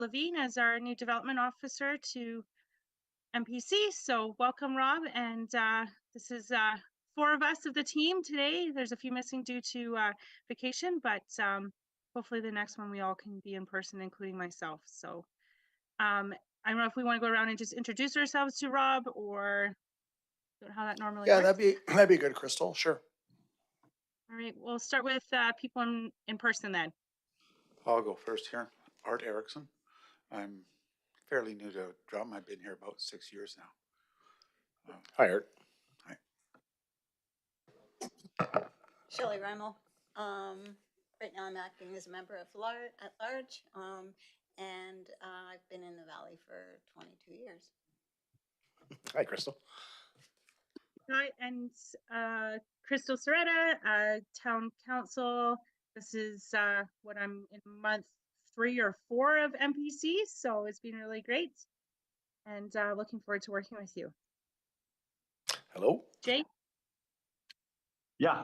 Levine as our new development officer to MPC. So welcome, Rob. And this is 4 of us of the team today. There's a few missing due to vacation, but hopefully the next one we all can be in person, including myself. So I don't know if we want to go around and just introduce ourselves to Rob or how that normally Yeah, works. that'd be good, Crystal. Sure. All right, we'll start with people in person then. I'll go first here. Art Erickson. I'm fairly new to drum. I've been here about 6 years now. Hi, Art. Hi. Shelley Rimmel. Right now I'm acting as a member of at large, and I've been in the Valley for 22 years. Hi, Crystal. Hi, and Crystal Soretta, Town Council. This is what I'm in month 3 or 4 of MPC, so it's been really great, and looking forward to working with you. Hello. Jay? Yeah,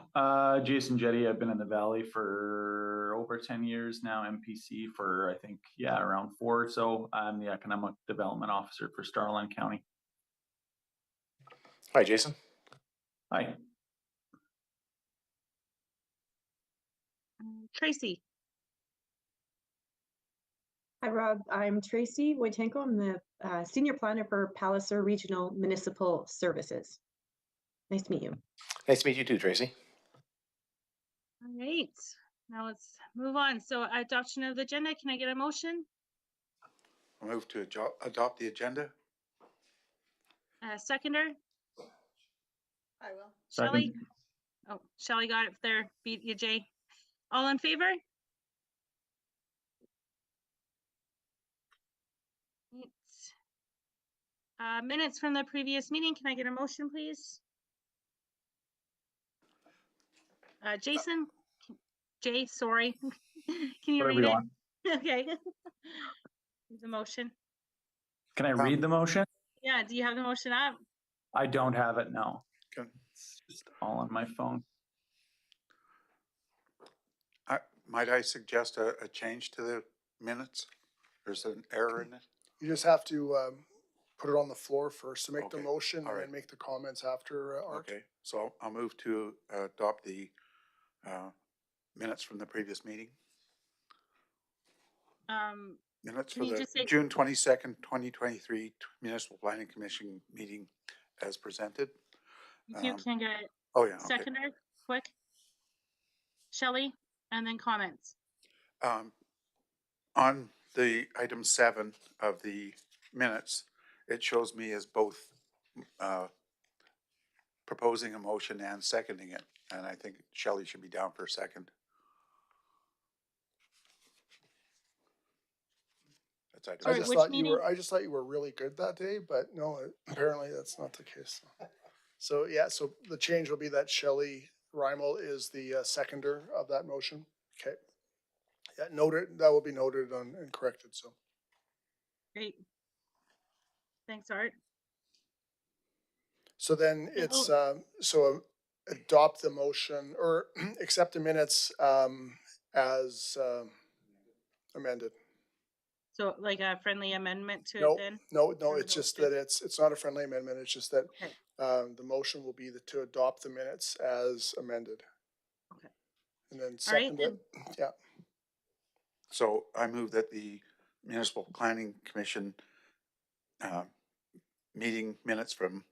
Jason Jetty. I've been in the Valley for over 10 years now, MPC for, I think, around 4. So I'm the Economic Development Officer for Starland County. Hi, Jason. Hi. Tracy? Hi, Rob. I'm Tracy Wojtenko. I'm the Senior Planner for Palliser Regional Municipal Services. Nice to meet you. Nice to meet you too, Tracy. All right, now let's move on. So adoption of the agenda, can I get a motion? I move to adopt the agenda. Seconder? I will. Shelley? Oh, Shelley got it there. Beat you, Jay. All in favor? Minutes from the previous meeting. Can I get a motion, please? Jason? Jay, sorry. Can you read it? Okay. The motion. Can I read the motion? Yeah, do you have the motion up? I don't have it, no. Okay. It's just all on my phone. Might I suggest a change to the minutes? There's an error in it. You just have to put it on the floor first to make the Okay. motion All and right. then make the comments after, Art. Okay, so I'll move to adopt the minutes from the previous meeting. Minutes Can for you the just say- June 22nd, 2023 Municipal Planning Commission meeting as presented. You can get Oh yeah. Okay. seconder, quick. Shelley, and then comments. On the item 7 of the minutes, it shows me as both proposing a motion and seconding it, and I think Shelley should be down for a second. That's item. Sorry, I just thought you were really good that day, but no, apparently that's not the case. So yeah, so the change will be that Shelley Rimmel is the seconder of that motion. Okay. Yeah, noted. That will be noted on and corrected. So. Great. Thanks, Art. So then it's adopt the motion or accept the minutes as amended. So like a friendly amendment to No, it then? no, Or it's no, just that it's not a friendly amendment. It's just that Okay. the motion will be to adopt the minutes as amended. Okay. And then All right, second it. Yeah. So I move that the Municipal Planning Commission meeting minutes from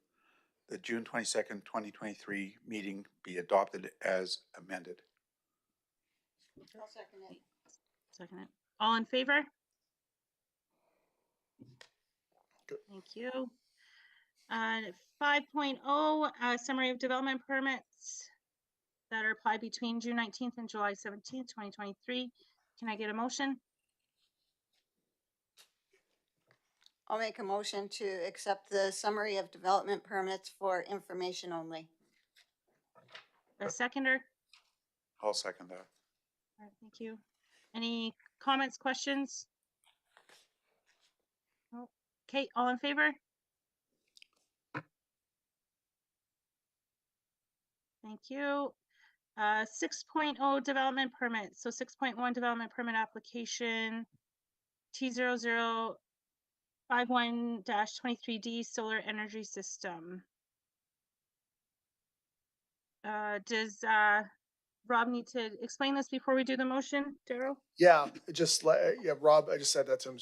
the June 22nd, 2023 meeting be adopted as amended. I'll second it. Second it. All in favor? Good. Thank you. 5.0, summary of development permits that are applied between June 19th and July 17th, 2023. Can I get a motion? I'll make a motion to accept the summary of development permits for information only. A seconder? I'll second that. All right, thank you. Any comments, questions? Okay, all in favor? Thank you. 6.0 development permit. So 6.1 development permit application T0051-23D solar energy system. Does Rob need to explain this before we do the motion, Daryl? Yeah, yeah, Rob, I just said that to him,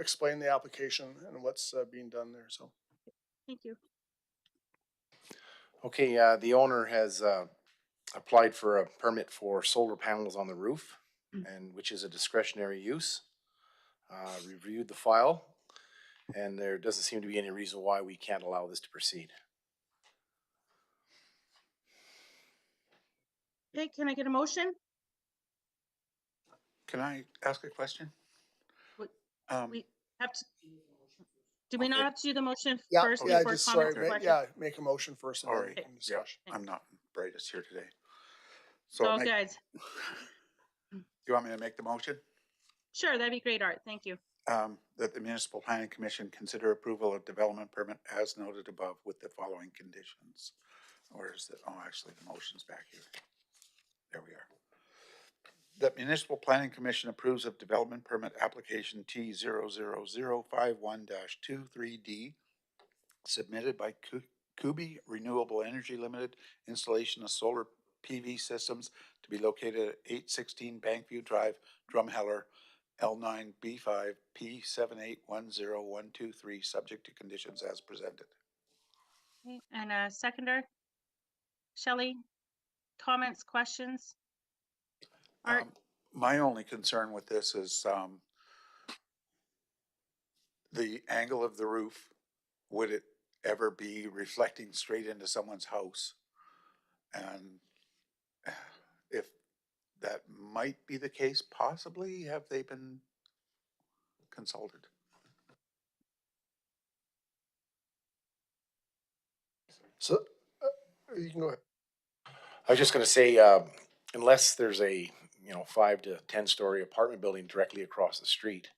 explain the application and what's being done there, so. Thank you. Okay, the owner has applied for a permit for solar panels on the roof, and which is a discretionary use. Reviewed the file, and there doesn't seem to be any reason why we can't allow this to proceed. Okay, can I get a motion? Can I ask a question? What- Um, We have to, do we not Okay. have to do the motion Yeah, first yeah, before just comments sorry, or questions? yeah, make a motion first and all then right, we can yeah, discuss. I'm not brightest here today. So So, guys, do you want me to make the motion? sure, that'd be great, Art. Thank you. That the Municipal Planning Commission consider approval of development permit as noted above with the following conditions. Or is it, oh, actually, the motion's back here. There we are. That Municipal Planning Commission approves of development permit application T000051-23D submitted by Kubi Renewable Energy Limited, installation of solar PV systems to be located at 816 Bankview Drive, Drumheller, L9B5 P7810123, subject to conditions as presented. Okay, and a seconder? Shelley, comments, questions? Art? My only concern with this is, the angle of the roof. Would it ever be reflecting straight into someone's house? And if that might be the case, possibly, have they been consulted? So, you can go ahead. I was just gonna say, unless there's a, 5 to 10 story apartment building directly across the street,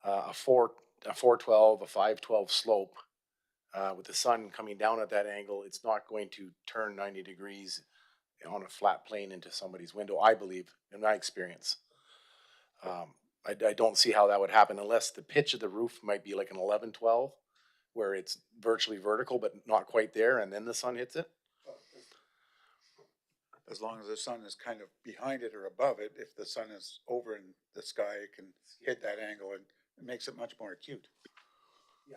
a 412, a 512 slope, with the sun coming down at that angle, it's not going to turn 90 degrees on a flat plane into somebody's window, I believe, in my experience. I don't see how that would happen unless the pitch of the roof might be like an 11-12, where it's virtually vertical but not quite there, and then the sun hits it. As long as the sun is kind of behind it or above it, if the sun is over in the sky, it can hit that angle and it makes it much more acute. Yeah,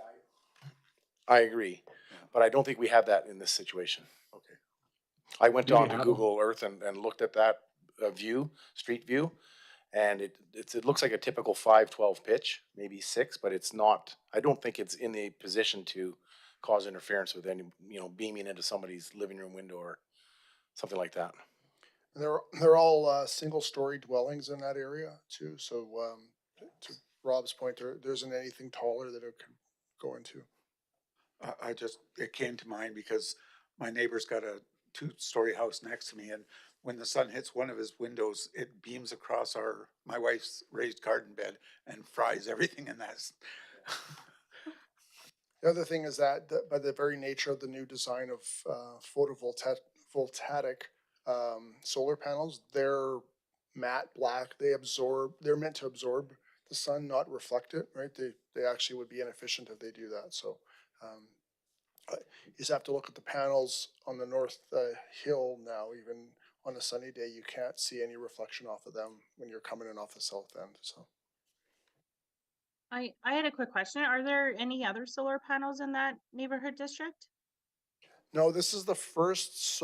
I agree, but I don't think we have that in this situation. Okay. I went Do we on to have- Google Earth and looked at that street view, and it looks like a typical 512 pitch, maybe 6, but it's not. I don't think it's in the position to cause interference with any, beaming into somebody's living room window or something like that. And they're all single-story dwellings in that area too. So to Rob's point, there isn't anything taller that it could go into. It came to mind because my neighbor's got a 2-story house next to me, and when the sun hits one of his windows, it beams across my wife's raised garden bed and fries everything in that. The other thing is that by the very nature of the new design of photovoltaic solar panels, they're matte black. They're meant to absorb the sun, not reflect it, right? They actually would be inefficient if they do that. So you just have to look at the panels on the north hill now. Even on a sunny day, you can't see any reflection off of them when you're coming in off the south end. So I had a quick question. Are there any other solar panels in that neighborhood district? no, this is the first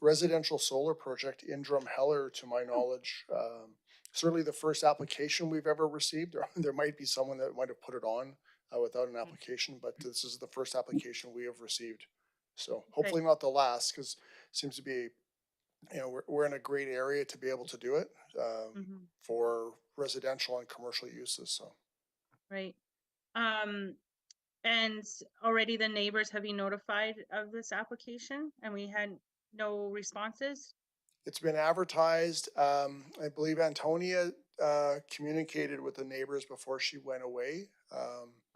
residential solar project in Drumheller, to my knowledge. Certainly the first application we've ever received. There might be someone that might have put it on without an application, but this is the first application we have received. So hopefully not the last, because it seems to be, we're in a great area to be able to do it for residential and commercial uses. So Right. And already the neighbors have been notified of this application and we had no responses? it's been advertised. I believe Antonia communicated with the neighbors before she went away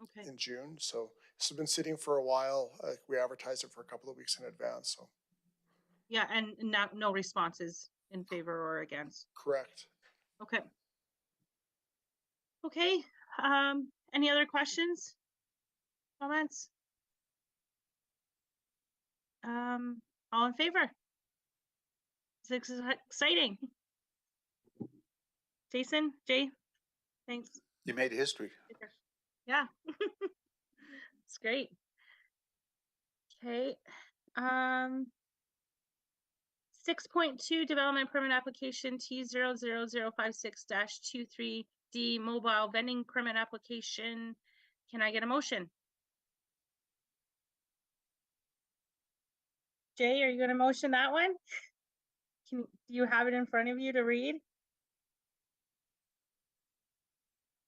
Okay. in June. So this has been sitting for a while. We advertised it for a couple of weeks in advance. So Yeah, and no responses in favor or against. correct. Okay. Okay, any other questions? Comments? All in favor? This is exciting. Jason, Jay, thanks. You made history. Yeah. It's great. Okay, 6.2 development permit application T00056-23D mobile vending permit application. Can I get a motion? Jay, are you gonna motion that one? Do you have it in front of you to read?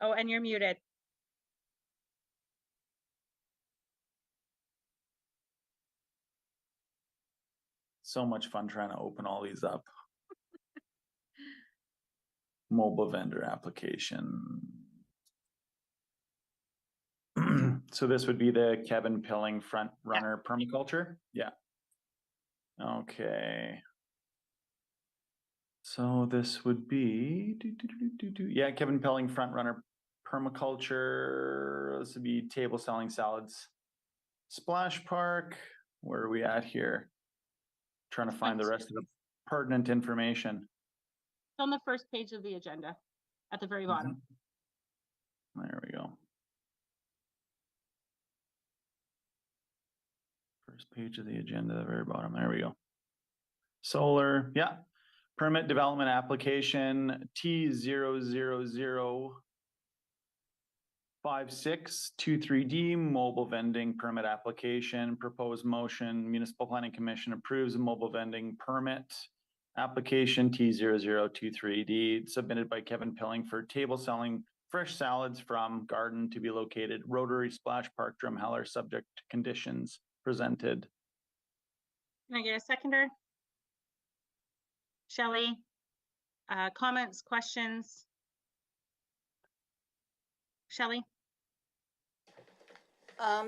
Oh, and you're muted. So much fun trying to open all these up. Mobile vendor application. So this would be the Kevin Pilling front runner permaculture? Yeah. Okay. So this would be, yeah, Kevin Pilling front runner permaculture. This would be table selling salads. Splash Park, where are we at here? Trying to find the rest of the pertinent information. It's on the first page of the agenda, at the very bottom. There we go. First page of the agenda, the very bottom. There we go. Solar, yeah. Permit development application T0005623D mobile vending permit application. Proposed motion, Municipal Planning Commission approves a mobile vending permit application T0023D submitted by Kevin Pilling for table selling fresh salads from garden to be located Rotary Splash Park, Drumheller, subject to conditions presented. Can I get a seconder? Shelley, comments, questions? Shelley?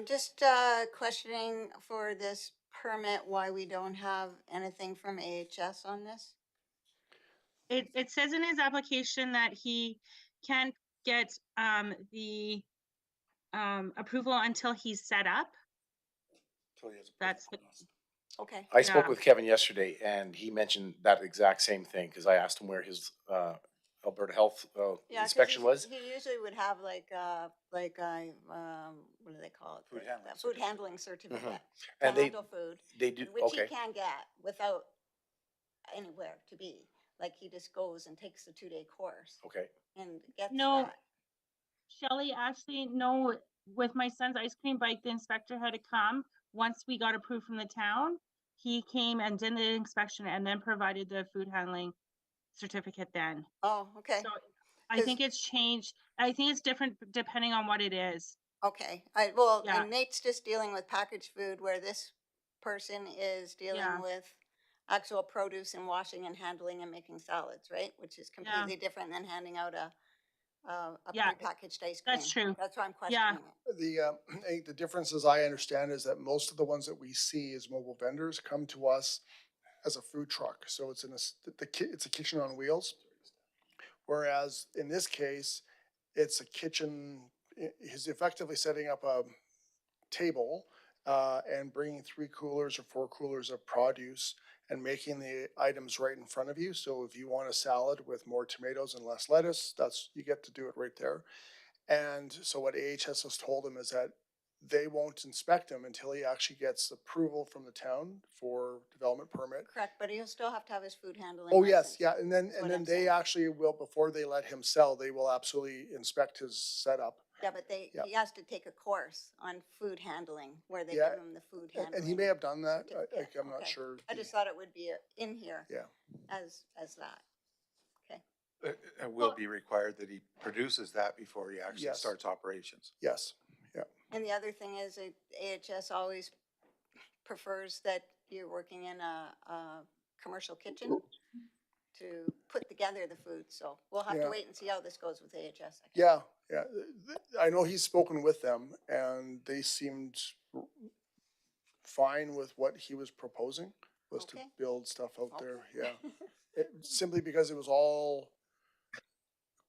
Just questioning for this permit, why we don't have anything from AHS on this? It says in his application that he can't get the approval until he's set up. That's the, Okay. I spoke Yeah. with Kevin yesterday and he mentioned that exact same thing, cause I asked him where his, Alberta Health, Yeah, 'cause inspection was. he usually would have like what do they call it? Food The- handling that food certificate. handling certificate. And To they, handle food, they do, which he okay, can get without anywhere to be. Like he just goes and takes the 2-day course okay, and gets No. that. Shelley, actually, no, with my son's ice cream bike, the inspector had to come. Once we got approved from the town, he came and did the inspection and then provided the food handling certificate then. Oh, okay. So I think it's changed. I think it's different depending on what it is. Okay, Yeah. and Nate's just dealing with packaged food where this person is dealing Yeah. with actual produce and washing and handling and making salads, right? Which is completely different than handing out a Yeah, prepackaged ice cream. that's true. That's why I'm Yeah. questioning it. I think the difference, as I understand, is that most of the ones that we see as mobile vendors come to us as a food truck. So it's it's a kitchen on wheels. Whereas in this case, it's a kitchen, he's effectively setting up a table and bringing 3 coolers or 4 coolers of produce and making the items right in front of you. So if you want a salad with more tomatoes and less lettuce, you get to do it right there. And so what AHS has told him is that they won't inspect him until he actually gets approval from the town for development permit. Correct, but he'll still have to have his food handling. Oh, yes, license. yeah, and then, That's what I'm they saying. actually will, before they let him sell, they will absolutely inspect his setup. Yeah, but Yeah. he has to take a course on food handling where they Yeah, give him the food handling. And he may have done that, certificate. I'm not Okay. sure. I just thought it would be in here. Yeah. As that. Okay. It will be required that he produces that before he actually Yes. starts operations. Yes, yeah. And the other thing is AHS always prefers that you're working in a commercial kitchen to put together the food. So we'll have Yeah. to wait and see how this goes with AHS. I guess. Yeah, yeah. I know he's spoken with them and they seemed fine with what he was proposing, was to Okay. build stuff out there, Okay. yeah. Simply because it was all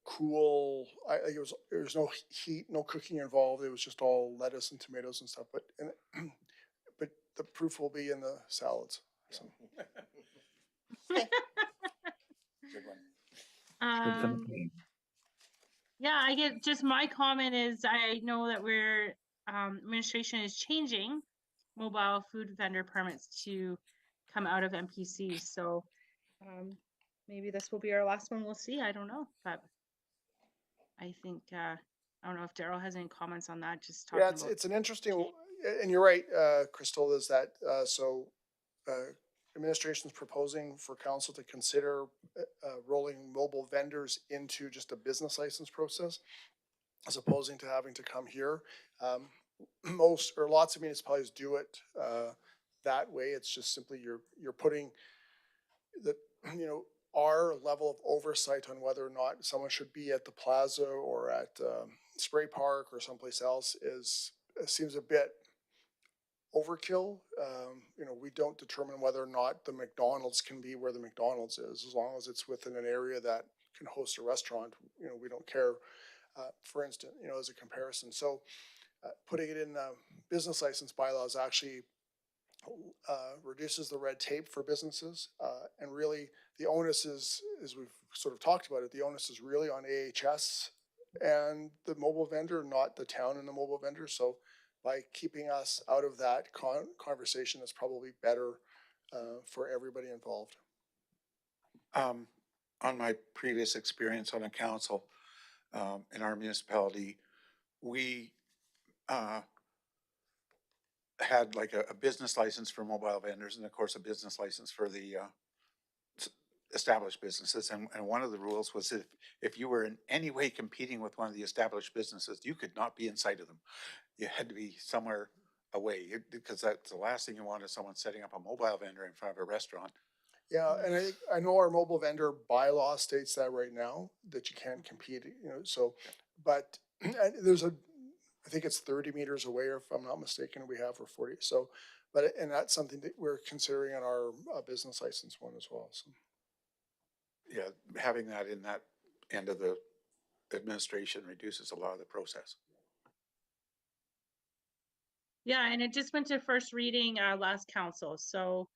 cool, it was, there was no heat, no cooking involved. It was just all lettuce and tomatoes and stuff, but, but the proof will be in the salads. So. Okay, Good one. Yeah, I get, just my comment is, I know that we're, administration is changing mobile food vendor permits to come out of MPC, so, maybe this will be our last one, we'll see, I don't know, but I think, I don't know if Daryl has any comments on that, just talking Yeah, about. it's an interesting, and you're right, Crystal, is that, administration's proposing for council to consider, rolling mobile vendors into just a business license process, as opposing to having to come here. Most, or lots of municipalities do it, that way. It's just simply you're putting the, our level of oversight on whether or not someone should be at the plaza or at, Spray Park or someplace else seems a bit overkill. We don't determine whether or not the McDonald's can be where the McDonald's is, as long as it's within an area that can host a restaurant. We don't care. For instance, as a comparison. So, putting it in business license bylaws actually reduces the red tape for businesses, and really the onus is, as we've sort of talked about it, the onus is really on AHS and the mobile vendor, not the town and the mobile vendor. So by keeping us out of that conversation, is probably better for everybody involved. On my previous experience on a council, in our municipality, we, had like a business license for mobile vendors and of course a business license for the, established businesses. And one of the rules was if you were in any way competing with one of the established businesses, you could not be in sight of them. You had to be somewhere away, because that's the last thing you want is someone setting up a mobile vendor in front of a restaurant. Yeah, and I know our mobile vendor bylaw states that right now, that you can't compete, so, but and I think it's 30 meters away, or if I'm not mistaken, we have, or 40, so, and that's something that we're considering on our business license one as well, so. Yeah, having that in that end of the administration reduces a lot of the process. Yeah, and it just went to first reading, last council, so,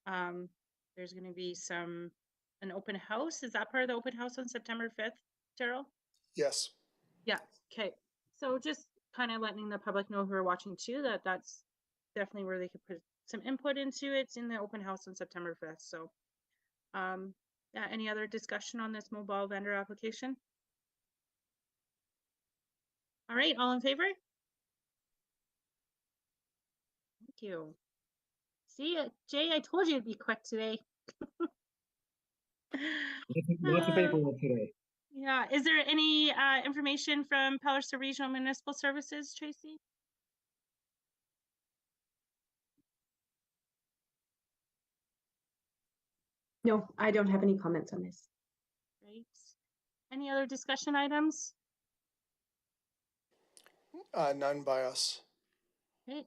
there's gonna be an open house, is that part of the open house on September 5th, Daryl? Yes, Yeah, okay, so just kind of letting the public know who are watching too, that that's definitely where they could put some input into it, in the open house on September 5th, so. Yeah, any other discussion on this mobile vendor application? All right, all in favor? Thank you. See, Jay, I told you it'd be quick today. Lots of paperwork today. Yeah, is there any information from Palliser Regional Municipal Services, Tracy? No, I don't have any comments on this. Great. Any other discussion items? none by us. Okay.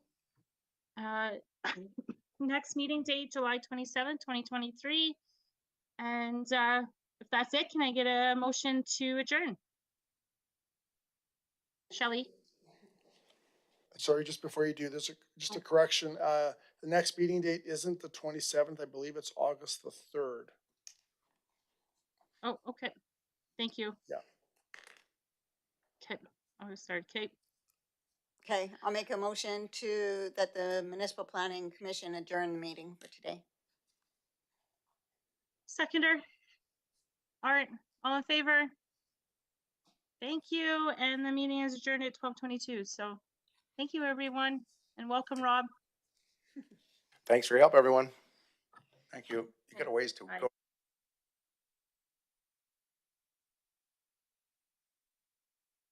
Next meeting date, July 27th, 2023. And if that's it, can I get a motion to adjourn? Shelley? Sorry, just before you do this, just a correction, the next meeting date isn't the 27th, I believe it's August the 3rd. Oh, okay. Thank you. Yeah. Okay, I'll start. Kate. okay, I'll make a motion that the Municipal Planning Commission adjourn the meeting for today. Seconder. All right, all in favor? Thank you, and the meeting is adjourned at 12:22. So thank you, everyone, and welcome, Rob. Thanks for your help, everyone. Thank you. You got a ways to Bye. go.